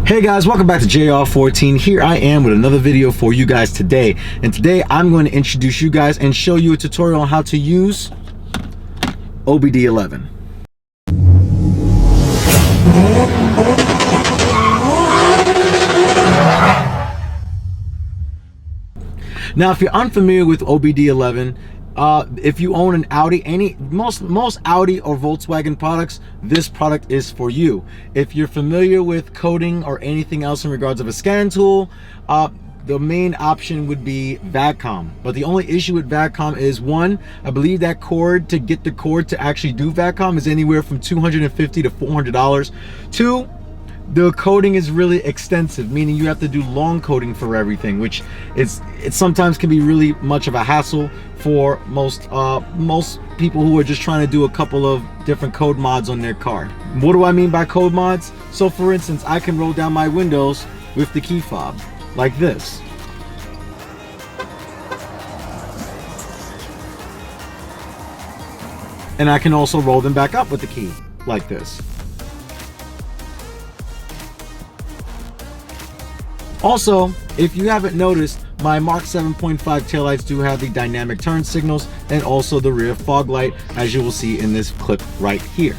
Hey guys, welcome back to JR14. Here I am with another video for you guys today. And today I'm going to introduce you guys and show you a tutorial on how to use OBDeleven. Now, if you're unfamiliar with OBDeleven, if you own an Audi, most Audi or Volkswagen products, this product is for you. If you're familiar with coding or anything else in regards of a scan tool, the main option would be VADCOM. But the only issue with VADCOM is, one, I believe that cord, to get the cord to actually do VADCOM, is anywhere from $250 to $400. Two, the coding is really extensive, meaning you have to do long coding for everything, which it sometimes can be really much of a hassle for most people who are just trying to do a couple of different code mods on their car. What do I mean by code mods? So for instance, I can roll down my windows with the key fob like this. And I can also roll them back up with the key like this. Also, if you haven't noticed, my Mark 7.5 taillights do have the dynamic turn signals and also the rear fog light, as you will see in this clip right here.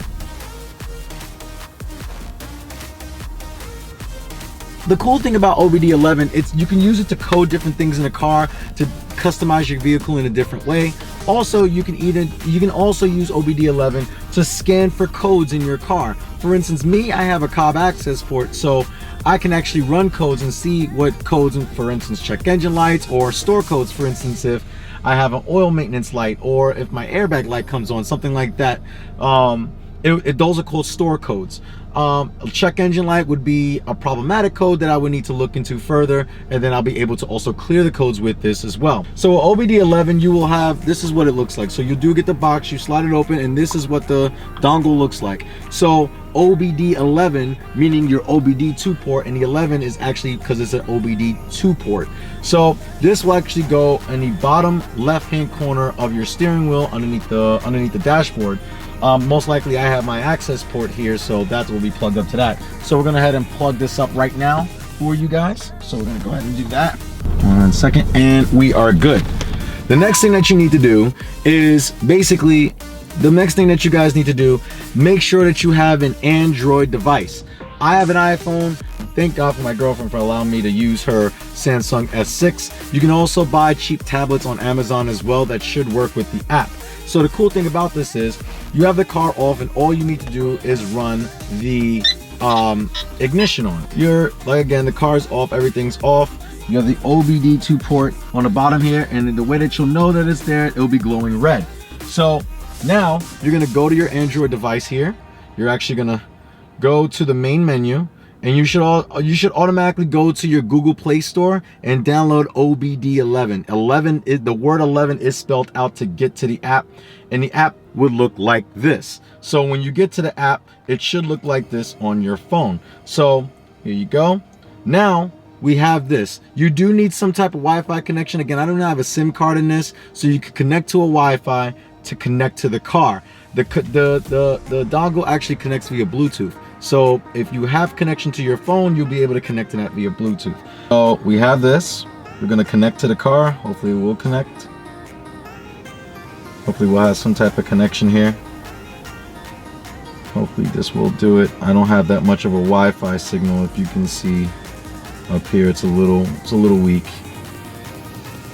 The cool thing about OBDeleven, you can use it to code different things in a car, to customize your vehicle in a different way. Also, you can also use OBDeleven to scan for codes in your car. For instance, I have a Cobb access port, so I can actually run codes and see what codes, for instance, check engine lights, or store codes, for instance, if I have an oil maintenance light, or if my airbag light comes on, something like that. Those are called store codes. A check engine light would be a problematic code that I would need to look into further, and then I'll be able to also clear the codes with this as well. So OBDeleven, you will have, this is what it looks like. So you do get the box, you slide it open, and this is what the dongle looks like. So OBDeleven, meaning your OBD2 port, and the 11 is actually because it's an OBD2 port. So this will actually go in the bottom left hand corner of your steering wheel, underneath the dashboard. Most likely I have my access port here, so that will be plugged up to that. So we're gonna go ahead and plug this up right now for you guys. So we're gonna go ahead and do that. 1 second, and we are good. The next thing that you need to do is basically, make sure that you have an Android device. I have an iPhone. Thank God for my girlfriend for allowing me to use her Samsung S6. You can also buy cheap tablets on Amazon as well that should work with the app. So the cool thing about this is you have the car off, and all you need to do is run the ignition on. Again, the car's off, everything's off. You have the OBD2 port on the bottom here, and the way that you'll know that it's there, it'll be glowing red. So now you're gonna go to your Android device here. You're actually gonna go to the main menu, and you should automatically go to your Google Play Store and download OBDeleven. The word 11 is spelled out to get to the app, and the app would look like this. So when you get to the app, it should look like this on your phone. So here you go. Now we have this. You do need some type of Wi-Fi connection. Again, I don't have a SIM card in this, so you can connect to a Wi-Fi to connect to the car. The dongle actually connects via Bluetooth. So if you have connection to your phone, you'll be able to connect to that via Bluetooth. So we have this. We're gonna connect to the car. Hopefully it will connect. Hopefully we'll have some type of connection here. Hopefully this will do it. I don't have that much of a Wi-Fi signal. If you can see up here, it's a little weak.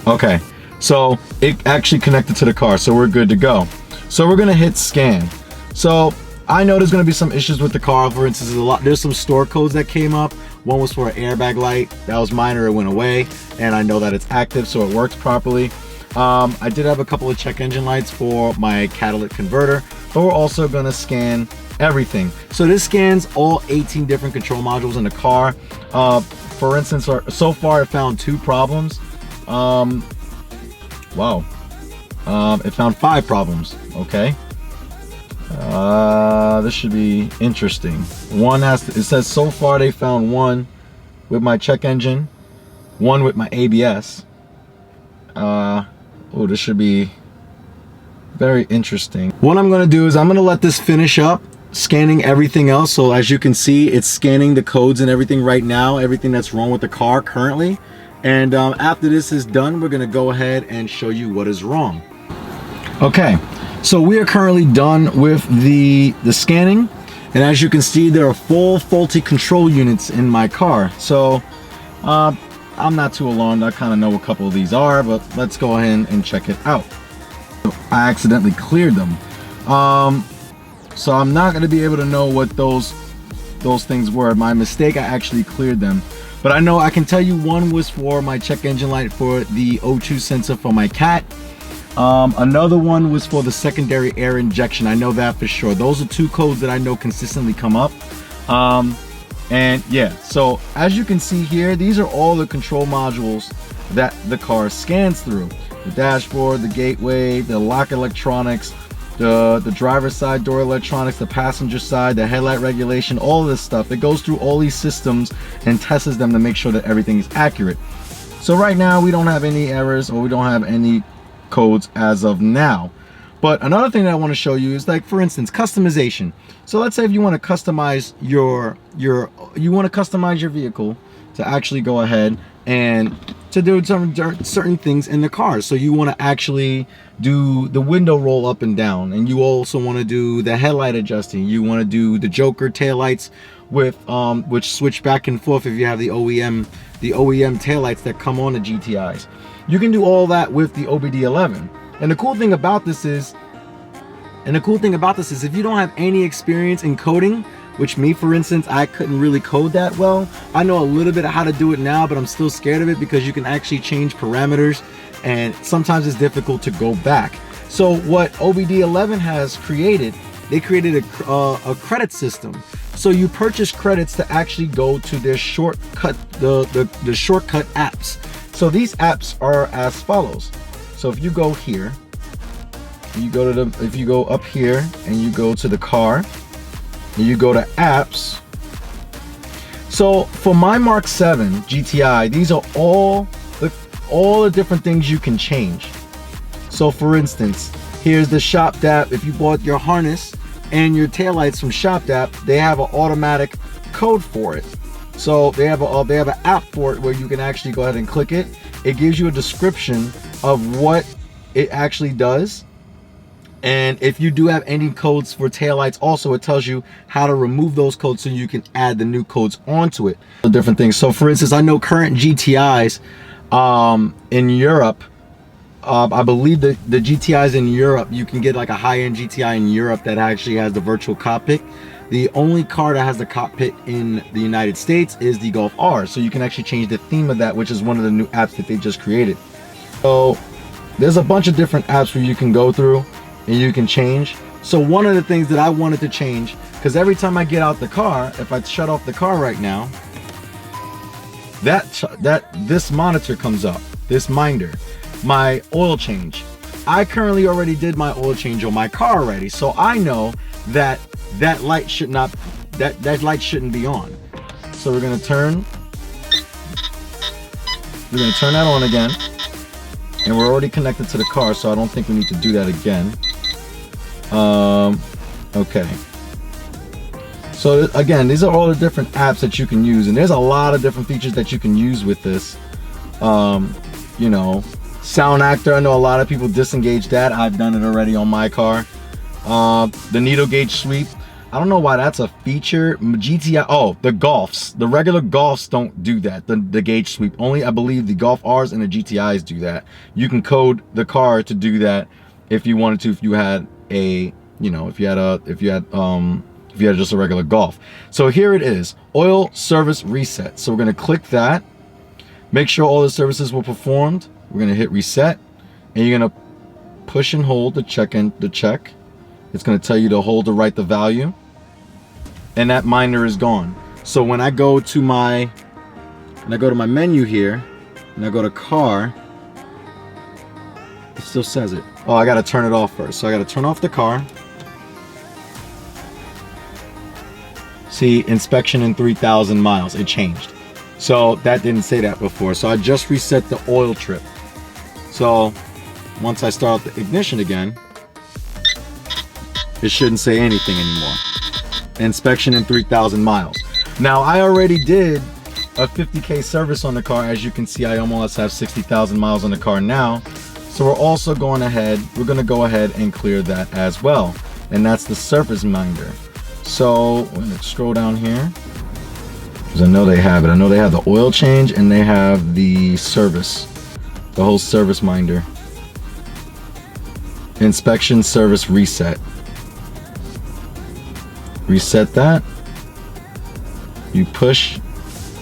Okay, so it actually connected to the car, so we're good to go. So we're gonna hit scan. So I know there's gonna be some issues with the car. For instance, there's some store codes that came up. One was for an airbag light. That was minor, it went away, and I know that it's active, so it works properly. I did have a couple of check engine lights for my catalytic converter, but we're also gonna scan everything. So this scans all 18 different control modules in the car. For instance, so far it found 2 problems. Wow. It found 5 problems. Okay. This should be interesting. It says so far they found 1 with my check engine, 1 with my ABS. Oh, this should be very interesting. What I'm gonna do is I'm gonna let this finish up. scanning everything else. So as you can see, it's scanning the codes and everything right now, everything that's wrong with the car currently. And after this is done, we're gonna go ahead and show you what is wrong. Okay, so we are currently done with the scanning. And as you can see, there are 4 faulty control units in my car. So I'm not too alarmed. I kind of know a couple of these are, but let's go ahead and check it out. I accidentally cleared them. So I'm not going to be able to know what those things were. My mistake, I actually cleared them. But I know I can tell you one was for my check engine light for the O2 sensor for my cat. Another one was for the secondary air injection. I know that for sure. Those are 2 codes that I know consistently come up. And yeah, so as you can see here, these are all the control modules that the car scans through. The dashboard, the gateway, the lock electronics, the driver's side door electronics, the passenger side, the headlight regulation, all of this stuff. It goes through all these systems and tests them to make sure that everything is accurate. So right now we don't have any errors, or we don't have any codes as of now. But another thing that I want to show you is, like, for instance, customization. So let's say if you want to customize your vehicle to actually go ahead and to do certain things in the car. So you want to actually do the window roll up and down, and you also want to do the headlight adjusting. You want to do the Joker taillights with which switch back and forth if you have the OEM taillights that come on the GTIs. You can do all that with the OBDeleven. And the cool thing about this is, if you don't have any experience in coding, which me, for instance, I couldn't really code that well. I know a little bit of how to do it now, but I'm still scared of it because you can actually change parameters, and sometimes it's difficult to go back. So what OBDeleven has created, they created a credit system. So you purchase credits to actually go to their shortcut, the shortcut apps. So these apps are as follows. So if you go here, if you go up here and you go to the car, and you go to apps. So for my Mark 7 GTI, these are all the different things you can change. So for instance, here's the Shop app. If you bought your harness and your taillights from Shop app, they have an automatic code for it. So they have an app for it where you can actually go ahead and click it. It gives you a description of what it actually does. And if you do have any codes for taillights, also it tells you how to remove those codes so you can add the new codes onto it. The different things. So for instance, I know current GTIs in Europe, I believe the GTIs in Europe, you can get like a high-end GTI in Europe that actually has the virtual cockpit. The only car that has the cockpit in the United States is the Golf R. So you can actually change the theme of that, which is one of the new apps that they just created. So there's a bunch of different apps where you can go through and you can change. So one of the things that I wanted to change, because every time I get out the car, if I shut off the car right now, this monitor comes up, this minder, my oil change. I currently already did my oil change on my car already, so I know that that light should not, that light shouldn't be on. So we're gonna turn that on again, and we're already connected to the car, so I don't think we need to do that again. Okay. So again, these are all the different apps that you can use, and there's a lot of different features that you can use with this. You know, sound actor, I know a lot of people disengage that. I've done it already on my car. The needle gauge sweep, I don't know why that's a feature. GTI, oh, the Golfs, the regular Golfs don't do that, the gauge sweep. Only I believe the Golf Rs and the GTIs do that. You can code the car to do that if you wanted to, if you had a, you know, if you had just a regular Golf. So here it is, oil service reset. So we're going to click that, make sure all the services were performed. We're going to hit reset, and you're going to push and hold the check. It's going to tell you to hold to write the value, and that minder is gone. So when I go to my menu here and I go to car, it still says it. Oh, I got to turn it off first. So I got to turn off the car. See, inspection in 3,000 miles, it changed. So that didn't say that before. So I just reset the oil trip. So once I start the ignition again, it shouldn't say anything anymore. inspection and 3,000 miles. Now I already did a 50K service on the car. As you can see, I almost have 60,000 miles on the car now. So we're also going ahead, we're gonna go ahead and clear that as well. And that's the surface minder. So we're gonna scroll down here, because I know they have it. I know they have the oil change and they have the service, the whole service minder. Inspection, service, reset. Reset that. You push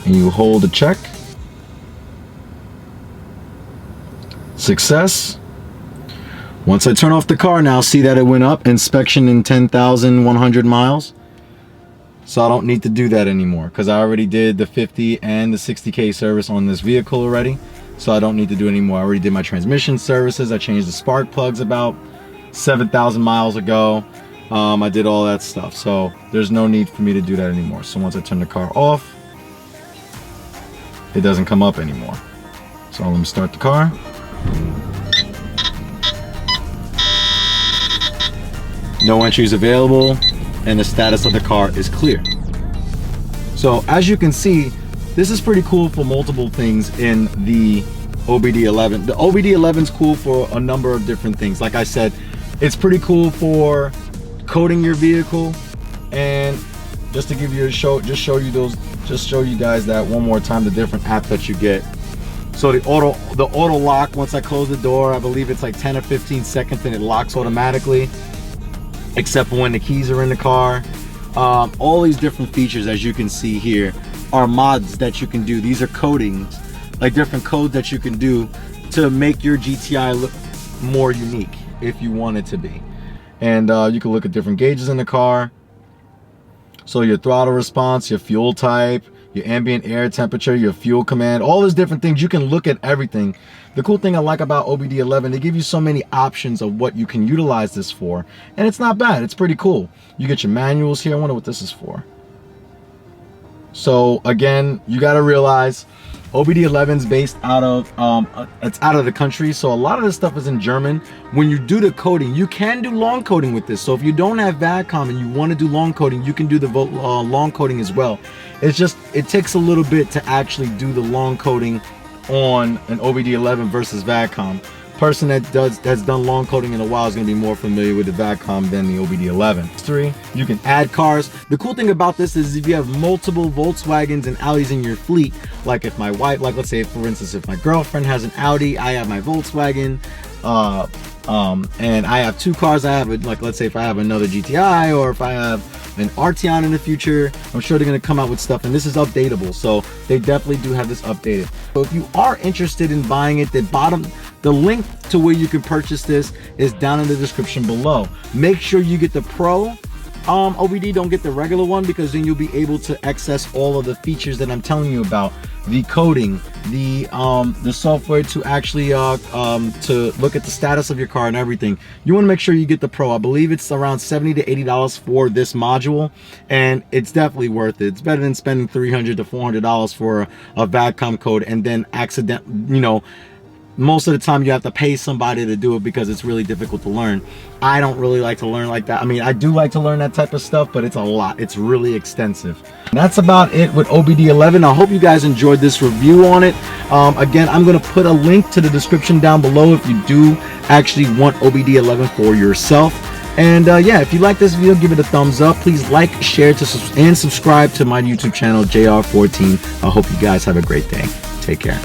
and you hold the check. Success. Once I turn off the car now, see that it went up, inspection in 10,100 miles. So I don't need to do that anymore because I already did the 50 and the 60K service on this vehicle already. So I don't need to do any more. I already did my transmission services. I changed the spark plugs about 7,000 miles ago. I did all that stuff. So there's no need for me to do that anymore. So once I turn the car off, it doesn't come up anymore. So let me start the car. No entries available, and the status of the car is clear. So as you can see, this is pretty cool for multiple things in the OBDeleven. The OBDeleven is cool for a number of different things. Like I said, it's pretty cool for coding your vehicle. And just to give you a show, just show you guys that one more time, the different apps that you get. So the auto lock, once I close the door, I believe it's like 10 or 15 seconds and it locks automatically, except for when the keys are in the car. All these different features, as you can see here, are mods that you can do. These are codings, like different codes that you can do to make your GTI look more unique if you want it to be. And you can look at different gauges in the car. So your throttle response, your fuel type, your ambient air temperature, your fuel command, all these different things. You can look at everything. The cool thing I like about OBDeleven, they give you so many options of what you can utilize this for. And it's not bad, it's pretty cool. You get your manuals here. I wonder what this is for. So again, you gotta realize OBDeleven's based out of, it's out of the country. So a lot of this stuff is in German. When you do the coding, you can do long coding with this. So if you don't have VADCOM and you wanna do long coding, you can do the long coding as well. It's just, it takes a little bit to actually do the long coding on an OBDeleven versus VADCOM. Person that's done long coding in a while is going to be more familiar with the VADCOM than the OBDeleven. You can add cars. The cool thing about this is if you have multiple Volkswagens and Audis in your fleet, like if my wife, like let's say for instance, if my girlfriend has an Audi, I have my Volkswagen, and I have two cars. I have like, let's say if I have another GTI or if I have an Arteon in the future, I'm sure they're going to come out with stuff, and this is updatable, so they definitely do have this updated. So if you are interested in buying it, the link to where you can purchase this is down in the description below. Make sure you get the Pro OBD, don't get the regular one, because then you'll be able to access all of the features that I'm telling you about. The coding, the software to actually to look at the status of your car and everything. You want to make sure you get the Pro. I believe it's around $70 to $80 for this module, and it's definitely worth it. It's better than spending $300 to $400 for a VADCOM code and then most of the time you have to pay somebody to do it because it's really difficult to learn. I don't really like to learn like that. I mean, I do like to learn that type of stuff, but it's a lot. It's really extensive. And that's about it with OBDeleven. I hope you guys enjoyed this review on it. Again, I'm going to put a link to the description down below if you do actually want OBDeleven for yourself. And yeah, if you like this video, give it a thumbs up. Please like, share, and subscribe to my YouTube channel, JR14. I hope you guys have a great day. Take care.